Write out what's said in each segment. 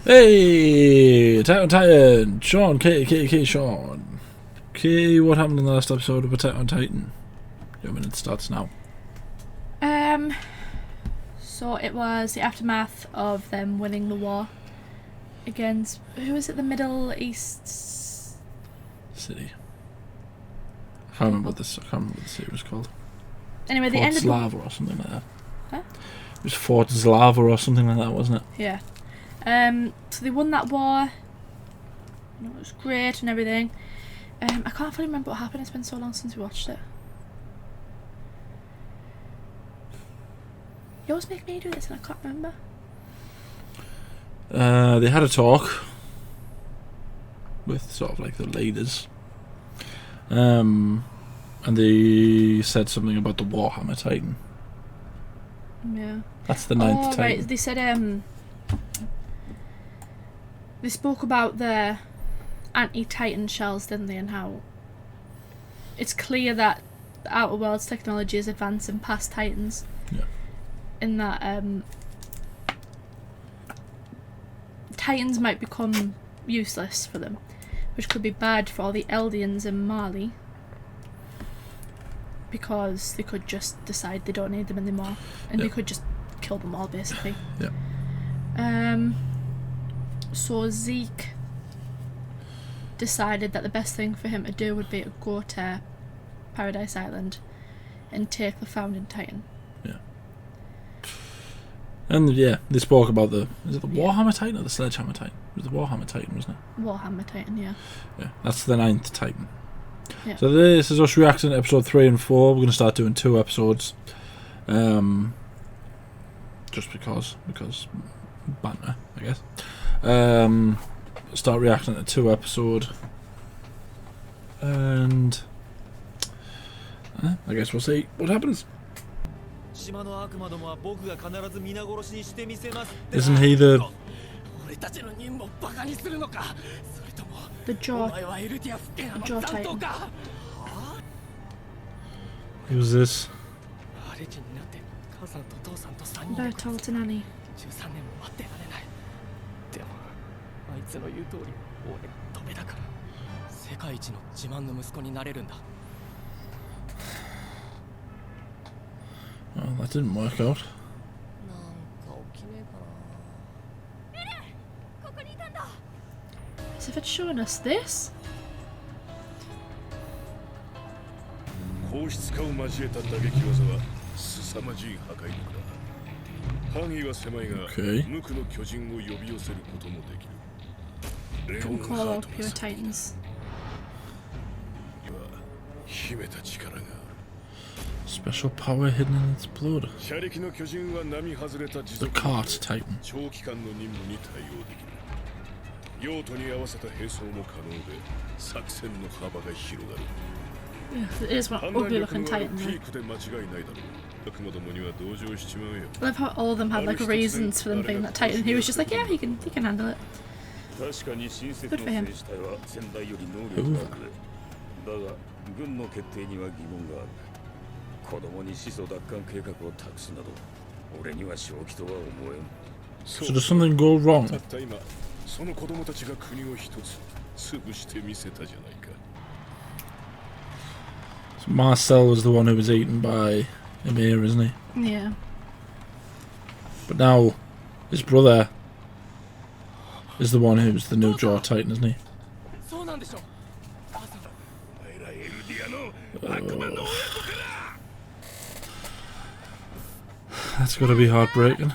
Hey, Attack on Titan, Sean, Sean. Okay, what happened in the last episode of Attack on Titan? Your minute starts now. So it was the aftermath of them winning the war against, who was it, the Middle East City. I can't remember what the city was called. Anyway, they Fort ended Slava or something like that. Huh? It was Fort Slava or something like that, wasn't it? Yeah. So they won that war. It was great and everything. I can't fully remember what happened. It's been so long since we watched it. You always make me do this and I can't remember. They had a talk with sort of like the leaders. And they said something about the Warhammer Titan. Yeah. That's the ninth Titan. Right. They said they spoke about the anti-Titan shells, didn't they, and how it's clear that the Outer Worlds technology is advancing past Titans. Yeah. In that Titans might become useless for them, which could be bad for all the Eldians in Marley, because they could just decide they don't need them anymore, and they could just kill them all, basically. Yeah. So Zeke decided that the best thing for him to do would be to go to Paradise Island and take the founding Titan. Yeah. And yeah, they spoke about is it the Warhammer Titan or the Sledgehammer Titan? It was the Warhammer Titan, wasn't it? Warhammer Titan, yeah. Yeah, that's the ninth Titan. Yeah. So this is us reacting to episode 3 and 4. We're going to start doing 2 episodes. Just because banter, I guess. Start reacting to 2 episode. And I guess we'll see what happens. Isn't he the Jaw Titan? Who's this? Bertolt and Annie. Oh, that didn't work out. As if it's showing us this. Okay. Can call out pure Titans. Special power hidden in its blood. The Cart Titan. Yeah, it is one ugly looking Titan there. I love how all of them had like reasons for them being that Titan. He was just like, yeah, he can handle it. Good for him. So does something go wrong? So Marcel was the one who was eaten by Emir, isn't he? Yeah. But now his brother is the one who's the new Jaw Titan, isn't he? That's got to be heartbreaking.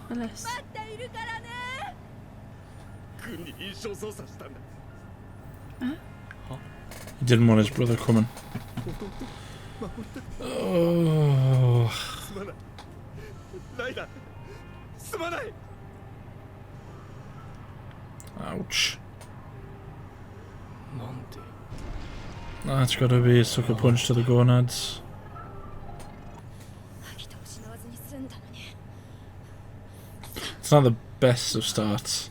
Unless. Huh? He didn't want his brother coming. Oh. Ouch. That's got to be a sucker punch to the gonads. It's not the best of starts.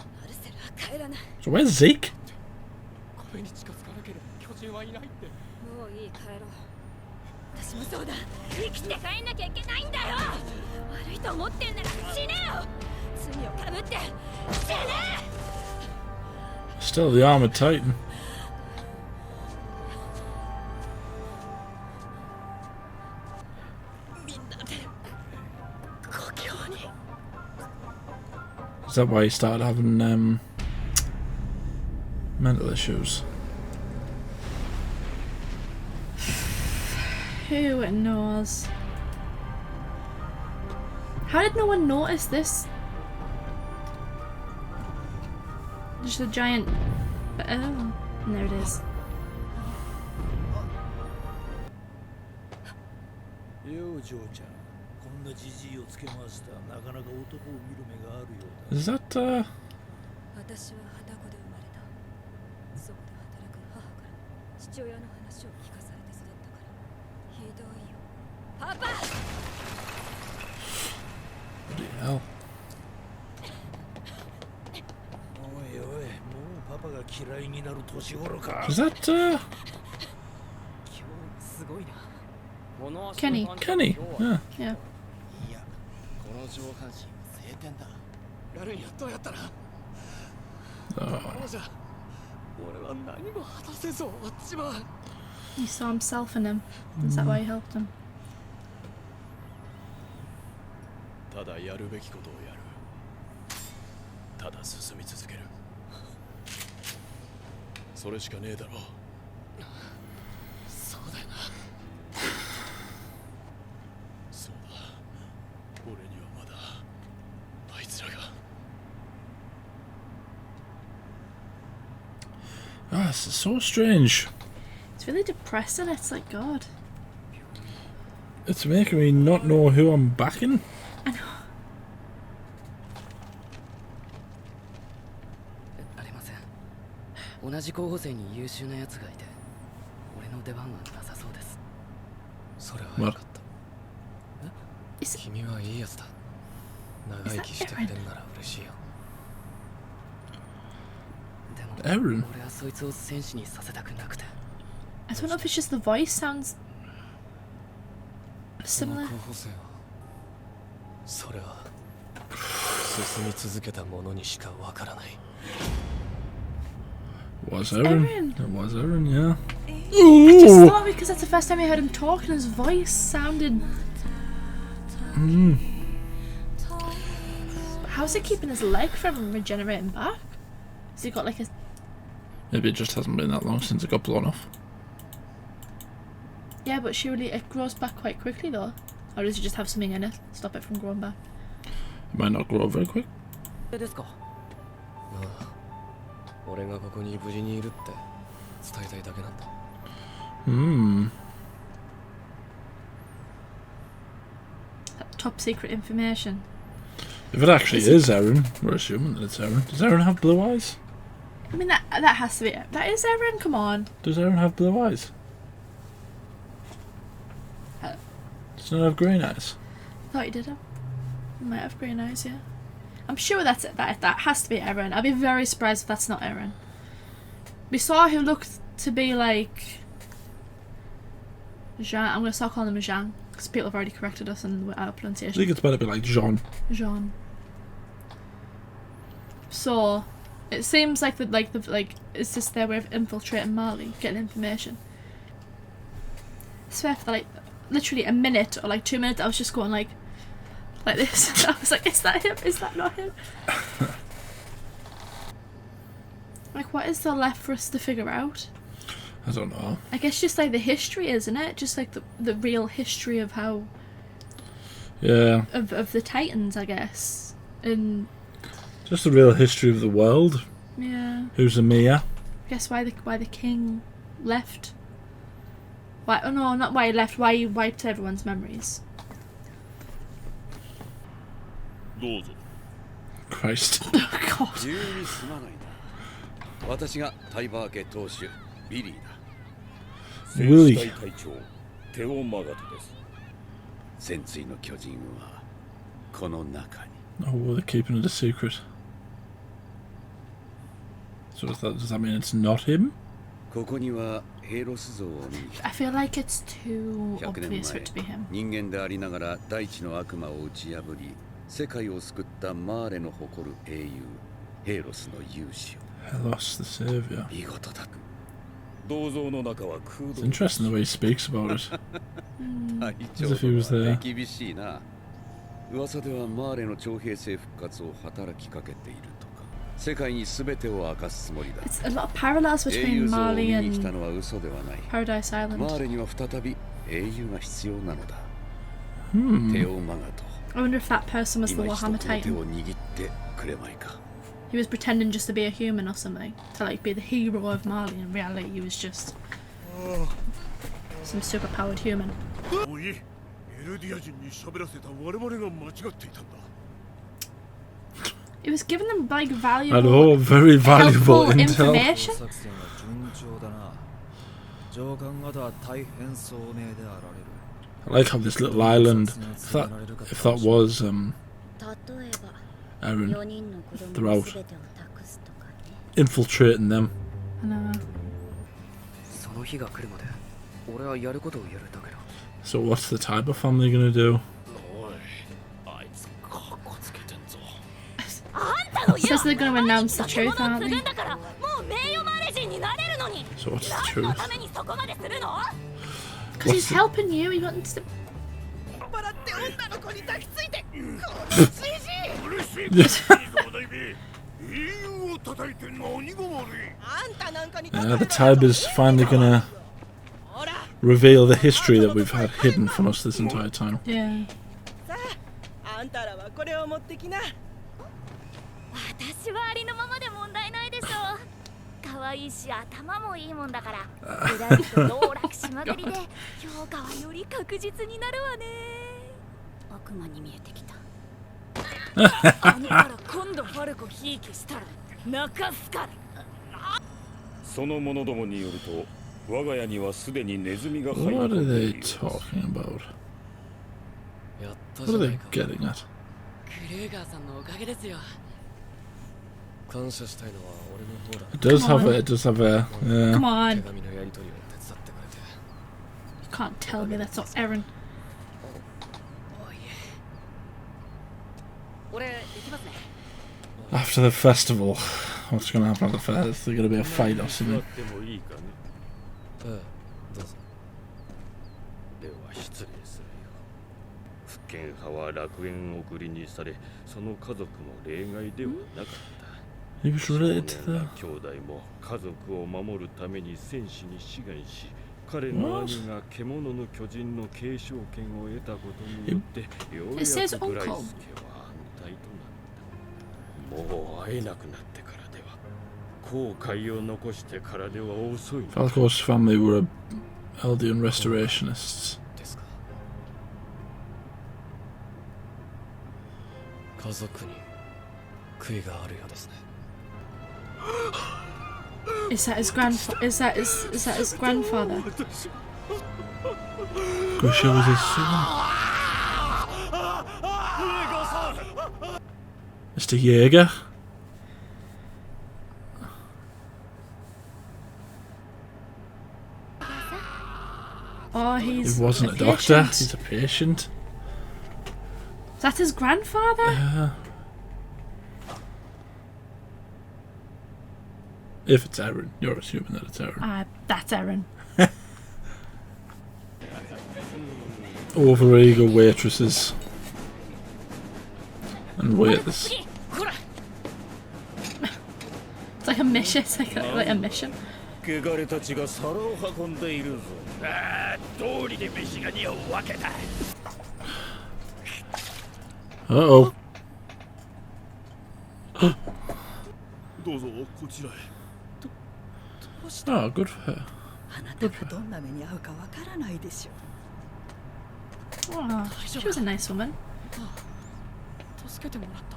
So where's Zeke? Still the armored titan. Is that why he started having mental issues? Who knows? How did no one notice this? Just a giant... Oh, and there it is. Is that bloody hell. Is that Kenny. Kenny? Yeah. Yeah. He saw himself in him. Is that why he helped him? Ah, this is so strange. It's really depressing. It's like, God. It's making me not know who I'm backing. I know. What? Is that Eren? Eren? I don't know if it's just the voice sounds similar. Was Eren? Eren. It was Eren, yeah. I just thought because that's the first time I heard him talk and his voice sounded... How's it keeping his leg from regenerating back? Has he got like a... Maybe it just hasn't been that long since it got blown off. Yeah, but surely it grows back quite quickly though. Or does it just have something in it? Stop it from growing back? It might not grow very quick. Top secret information. If it actually is Eren, we're assuming that it's Eren. Does Eren have blue eyes? I mean, that has to be it. That is Eren, come on. Does Eren have blue eyes? Does not have green eyes? I thought he did have. He might have green eyes, yeah. I'm sure that's it. That has to be Eren. I'd be very surprised if that's not Eren. We saw who looked to be like Jean. I'm going to start calling him Jean because people have already corrected us in our I pronunciation. think it's better to be like Jean. Jean. So it seems like it's just their way of infiltrating Marley, getting information. I swear for like literally a minute or like 2 minutes I was just going like this. I was like, is that him? Is that not him? Like, what is there left for us to figure out? I don't know. I guess just like the history, isn't it? Just like the real history of how... Yeah. Of the Titans, I guess. And... Just the real history of the world. Yeah. Who's Amia? I guess why the king left. Why? Oh no, not why he left. Why he wiped everyone's memories. Christ. Oh God. 私がタイバー家当主ビリーだ。 Willy. 戦士隊隊長テオマガトです。潜水の巨人はこの中に。 Oh, well, they're keeping it a secret. So does that mean it's not him? ここにはヘイロス像を見に来た。 I feel like it's too 100 obvious 年 for it to be 前 him. 人間でありながら大地の悪魔を打ち破り世界を救ったマーレの誇る英雄ヘイロスの勇姿を Helos, the savior. 見事だ。銅像の中は空 It's 洞。 interesting the way he speaks about it. 隊 As if he was 長 there. は手厳しいな。噂ではマーレの徴兵制復活を働きかけているとか世界に全てを明かすつもりだ。 It's a lot of parallels 英 between 雄像を見 Marley に来た and のは嘘ではない。 Paradise マー Island. レには再び英雄が必要なのだ。 Hmm. テオマガト I wonder if that person was the 今一度こ Warhammer の手 Titan. を握ってくれまいか。 He was pretending just to be a human or something. To like be the hero of Marley. In reality, he was just some superpowered human. おい、エルディア人に喋らせた我々が間違っていたんだ。 It was giving them like And valuable, oh, very valuable helpful intel. information. 作戦は順調だな。上官方は大変聡明であられる。 I like how this little island, if that was 例えば Eren 4人の子供 throughout の全てを託すとかね。 infiltrating them. I know. その日が来るまで俺はやることをやるだけだ。 So what's the Tybur family gonna do? おい、あいつカッコつけてんぞ。 Says they're going to announce the truth, aren't they? So what's the truth? Because he's helping you. He wants to. うるしいことだいべ。英雄を叩いて何が悪い。 The Tybur's finally gonna reveal the history that we've had hidden from us this entire time. Yeah. あんたらはこれを持ってきな。私はありのままで問題ないでしょう。可愛いし頭もいいもんだから。裏切と道楽しまくりで評価はより確実になるわね。悪魔に見えてきた。あんたら今度ファルコひいきしたら泣かすから。その者どもによると我が家にはすでにネズミが入り What 込 are んで they いる。 talking about? やった What じゃ are な they いか。 getting at? クレーガーさんのおかげですよ。感謝したいのは俺の方だ。 It does Come have on. a, it does have a, Come on. 手紙のやり取りを手伝ってくれて。 You can't tell me that's not Eren. おいえ。俺行きますね。 after the festival. What's gonna happen at the fest? Is there gonna be a fight or 座 something? ってもいいかね。ええ、どうぞ。では失礼するよ。福建派は楽園送りにされ、その家族も例外ではなかった。 He was 少 related 年 to ら the... 兄弟も家族を守るために戦士に志願し、彼の兄が獣の巨人の継承権を得たことによってようや It says くブライ uncle. ス家は安泰となった。もう会えなくなってからでは、後悔を残してからでは遅い。 Falco's family were Eldian restorationists. ですか。家族に悔いがあるようですね。 Is that his grandfather? Is that his grandfather? Wish I was his son. Mr. Jaeger? Oh, he's. He wasn't a doctor, he's a patient. Is that his grandfather? Yeah. If it's Eren, you're assuming that it's Eren. Ah, that's Eren. Overeager waitresses. And waiters. It's like a mission. It's like a mission. 汚れたちが皿を運んでいるぞ。ああ、通りで飯が匂うわけだ。 Uh-oh. どうぞこちらへ。 Oh, good for her. あなたがどんな目に遭うかわからないでしょ Oh, she was a nice woman. 助けてもらった。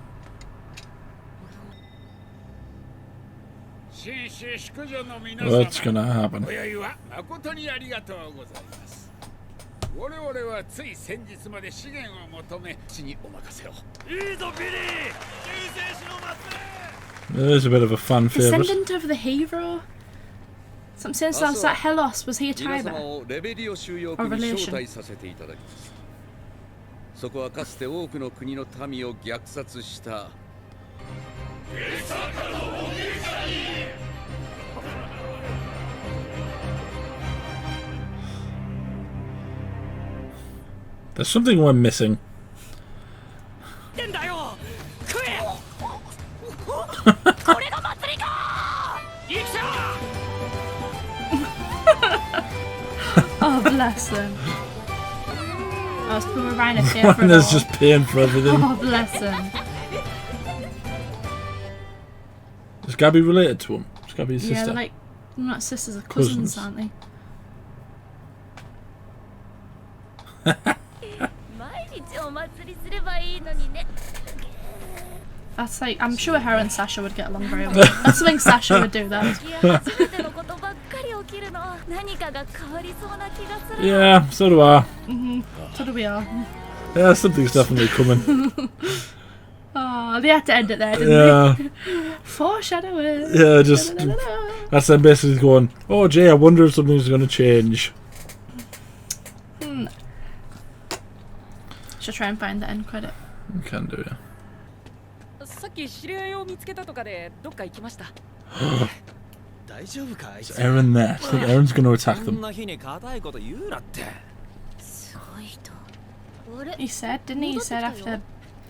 紳士淑女の皆 What's 様 gonna happen? 今宵は誠にありがとうございます。我々はつい先日まで資源を求め地にお任せを。いいぞビリー。救世主の祭り。 There's a bit of a fan favourite. Descendant of the hero. Some sense that Helos was here 皆様 Tybur. をレベリオ収容区に招待させていただきます。そこはかつて多くの国の民を虐殺した There's something we're missing. Oh, bless him. I was putting Reiner paying for it Reiner's all. just paying for everything. Oh, bless him. Is Gabi related to him? Is Gabi his Yeah, sister? they're like, not sisters, they're cousins, Cousins. aren't they? 毎日お祭りすればいいのにね。 That's like, I'm sure her and Sasha would get along very well. That's something Sasha would do, that. 初めてのことばっかり起きるの。何かが変わりそうな気がする。 Yeah, so do I. So do we all. Yeah, something's definitely coming. Oh, they had to end it there, didn't Yeah. they? Foreshadowing. Yeah, just that's them basically going, oh Jay, I wonder if something's going to change. Should try and find the end credit. You can do, yeah. さっき知り合いを見つけたとかでどっか行きました。大丈夫かあい Is つ Eren there? I think Eren's going to attack こん them. な日に硬いこと言うなって。すごい人。あれ He said, didn't he? He said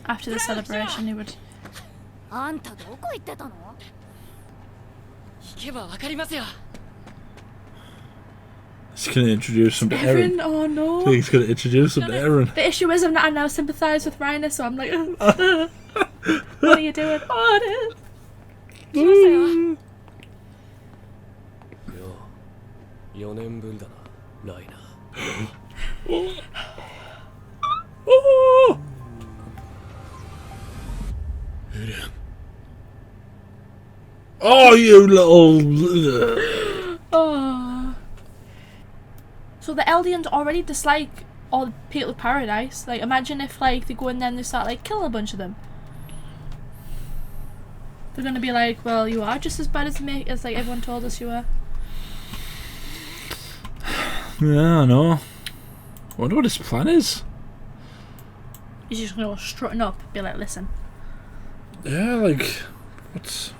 after the celebration he would. あんたどこ行ってたの？行けばわかりますよ。 He's going to introduce him to Eren. Oh I no. think he's going to introduce him to Eren. The issue is I now sympathise with Reiner, so I'm like, what are you doing? Oh, no. 来ましたよ。 4年ぶりだな、ライナー。 Oh! Oh, you little... Oh. So the Eldians already dislike all the people of Paradise. Like, imagine if like they go in there and they start like killing a bunch of them. They're gonna be like, well, you are just as bad as me as like everyone told us you were. Yeah, I know. I wonder what his plan is. He's just gonna go strutting up, be like, listen. Yeah, like... What's...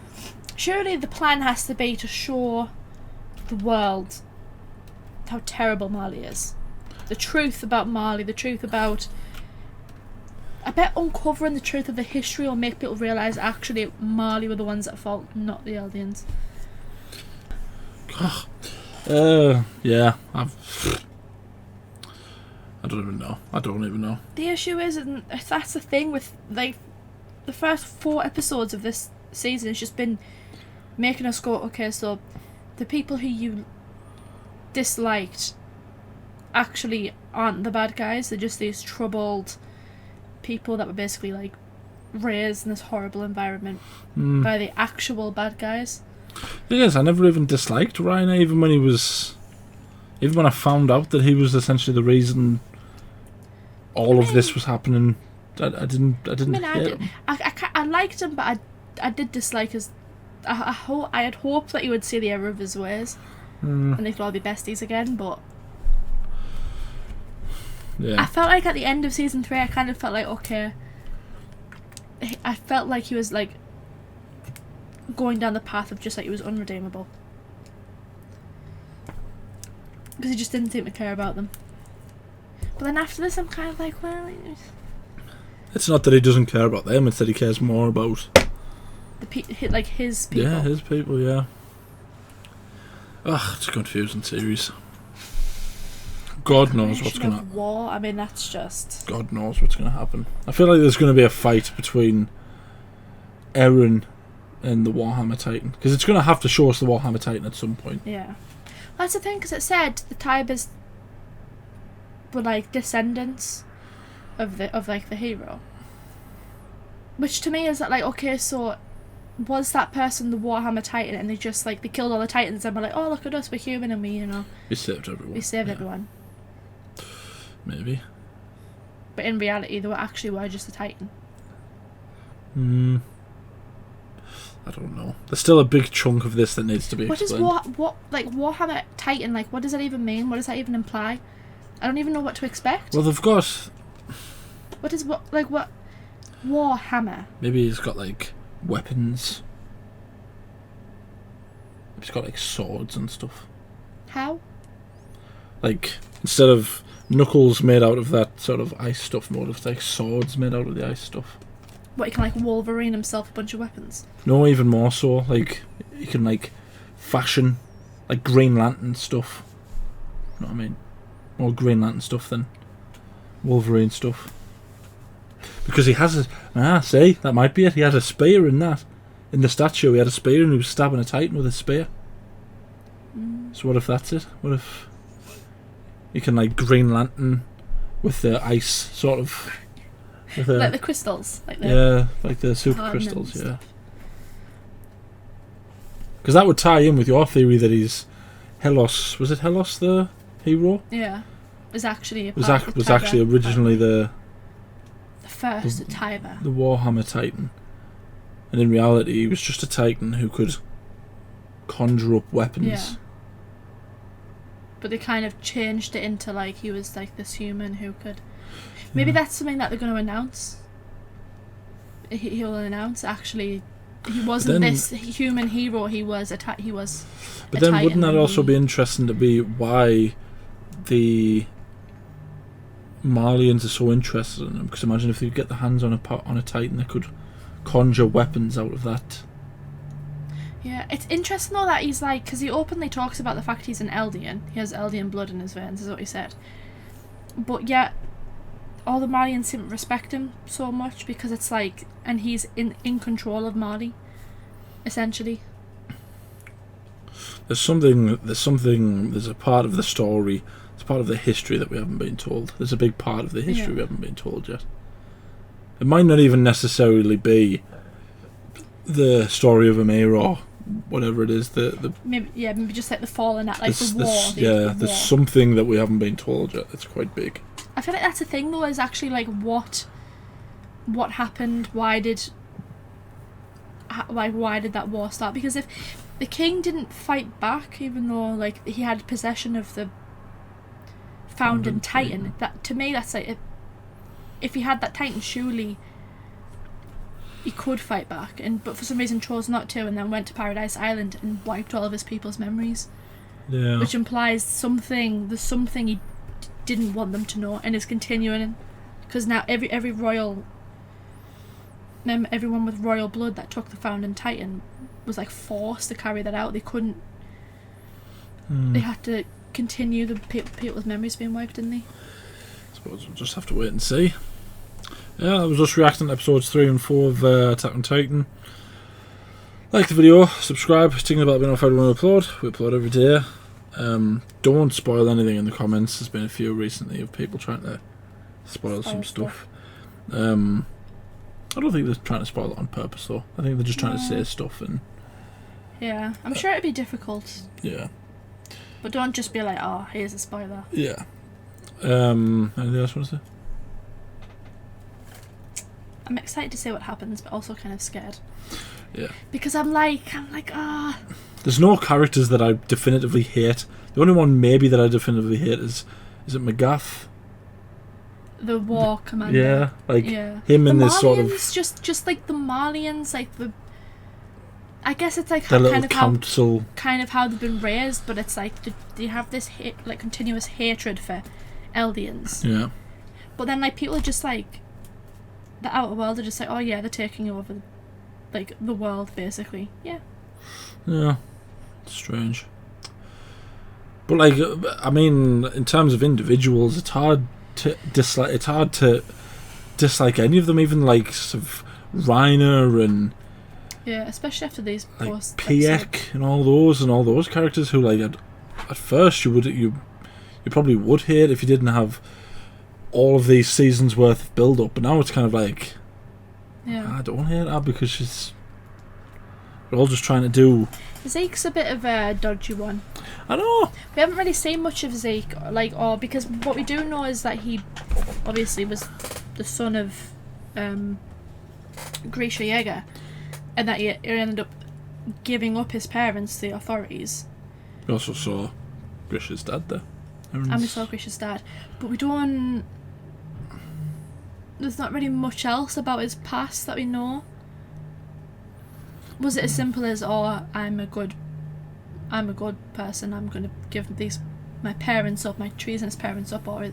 Surely the plan has to be to show the world how terrible Marley is. The truth about Marley, the truth about... I bet uncovering the truth of the history will make people realise actually Marley were the ones at fault, not the Eldians. Yeah, I don't even know. I don't even know. The issue is, and that's the thing with, like, the first 4 episodes of this season has just been making us go, okay, so the people who you disliked actually aren't the bad guys, they're just these troubled people that were basically, like, raised in this horrible environment by the actual bad guys. Thing is, I never even disliked Reiner, even when he was... Even when I found out that he was essentially the reason all of this was happening, I didn't hate him. I liked him, but I did dislike his... I had hoped that he would see the error of his ways and they could all be besties again, but... Yeah. I felt like at the end of season 3, I kind of felt like, okay... I felt like he was, like, going down the path of just, like, he was unredeemable. Because he just didn't seem to care about them. But then after this, I'm kind of like, well... It's not that he doesn't care about them, it's that he cares more about... like, his people. Yeah, his people, yeah. Ugh, it's a confusing series. God knows what's gonna... War, I mean, that's just... God knows what's gonna happen. I feel like there's gonna be a fight between Eren and the Warhammer Titan. Because it's gonna have to show us the Warhammer Titan at some point. Yeah. That's the thing, because it said the Tyburs were, like, descendants of like, the hero. Which to me is that, like, okay, so... Was that person the Warhammer Titan and they just, like, they killed all the Titans and were like, oh, look at us, we're human and we, you know... We saved everyone. We saved everyone. Maybe. But in reality, they were just a Titan. I don't know. There's still a big chunk of this that needs to be explained. What like Warhammer Titan, like what does that even mean? What does that even imply? I don't even know what to expect. Well, they've got... What Warhammer? Maybe he's got like weapons. He's got like swords and stuff. How? Like, instead of knuckles made out of that sort of ice stuff mode, it's like swords made out of the ice stuff. What, he can like Wolverine himself a bunch of weapons? No, even more so. Like, he can like fashion like Green Lantern stuff. You know what I mean? More Green Lantern stuff than Wolverine stuff. Because he has a... see, that might be it. He had a spear in that. In the statue, he had a spear and he was stabbing a Titan with a spear. So what if that's it? What if you can like Green Lantern with the ice sort of... With like the crystals? Like the super crystals, yeah. Because that would tie in with your theory that he's Helos... Was it Helos the hero? Yeah. Was actually originally the first Tybur. The Warhammer Titan. And in reality he was just a Titan who could conjure up weapons. Yeah. But they kind of changed it into like he was like this human who could... Maybe that's something that they're going to announce. He'll announce actually he wasn't this human hero, he was a Titan. But then wouldn't that also be interesting to be why the Marlians are so interested in him? Because imagine if they could get their hands on a Titan that could conjure weapons out of that. Yeah, it's interesting though that he's like, because he openly talks about the fact he's an Eldian. He has Eldian blood in his veins, is what he said. But yet, all the Marlyians seem to respect him so much because it's like, and he's in control of Marley, essentially. There's a part of the story, it's part of the history that we haven't been told. There's a big part of the history we haven't been told yet. It might not even necessarily be the story of Amir or whatever it is. Maybe just like the fallen at like the war. There's something that we haven't been told yet. It's quite big. I feel like that's the thing though, is actually like what happened, why did that war start? Because if the king didn't fight back, even though like he had possession of the founding Titan, that to me that's like if he had that Titan, surely he could fight back, but for some reason chose not to, and then went to Paradise Island and wiped all of his people's memories. Yeah. Which implies there's something he didn't want them to know, and is continuing, because now everyone with royal blood that took the founding Titan was like forced to carry that out. They couldn't. They had to continue the people's memories being wiped, didn't they? I suppose we'll just have to wait and see. Yeah, that was us reacting to episodes 3 and 4 of Attack on Titan. Like the video, subscribe, tick the bell to notify when we upload. We upload every day. Don't spoil anything in the comments. There's been a few recently of people trying to spoil some stuff. I don't think they're trying to spoil it on purpose though. I think they're just trying to say stuff and... Yeah, I'm sure it'd be difficult. Yeah. But don't just be like, oh, here's a spoiler. Yeah. Anything else you want to say? I'm excited to see what happens, but also kind of scared. Yeah. Because I'm like, ah. There's no characters that I definitively hate. The only one maybe that I definitively hate is it Magath? The war commander. Yeah, like him in this sort of... just like the Marlyians, like the... I guess it's like kind of how they've been raised, but it's like they have this like continuous hatred for Eldians. Yeah. But then like people are just like, the outer world are just like, oh yeah, they're taking over like the world basically. Yeah. Yeah. Strange. But like, I mean, in terms of individuals, it's hard to dislike. It's hard to dislike any of them, even like sort of Reiner and especially after these like posts, Piek and all those characters who like at first you probably would hate if you didn't have all of these seasons worth of build up, but now it's kind of like I don't hate her because we're all just trying to do. Zeke's a bit of a dodgy one. I know. We haven't really seen much of Zeke, because what we do know is that he obviously was the son of Grisha Yeager, and that he ended up giving up his parents to the authorities. We also saw Grisha's dad there. And we saw Grisha's dad, but we don't. There's not really much else about his past that we know. Was it as simple as, oh, I'm a good person, I'm going to give my parents up, my treasonous parents up, or,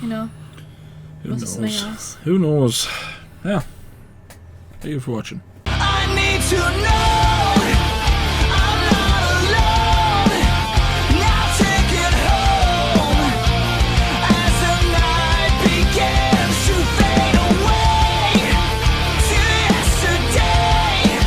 you know, who was knows? it something else? Who knows? Yeah. Thank you for watching. I need to know.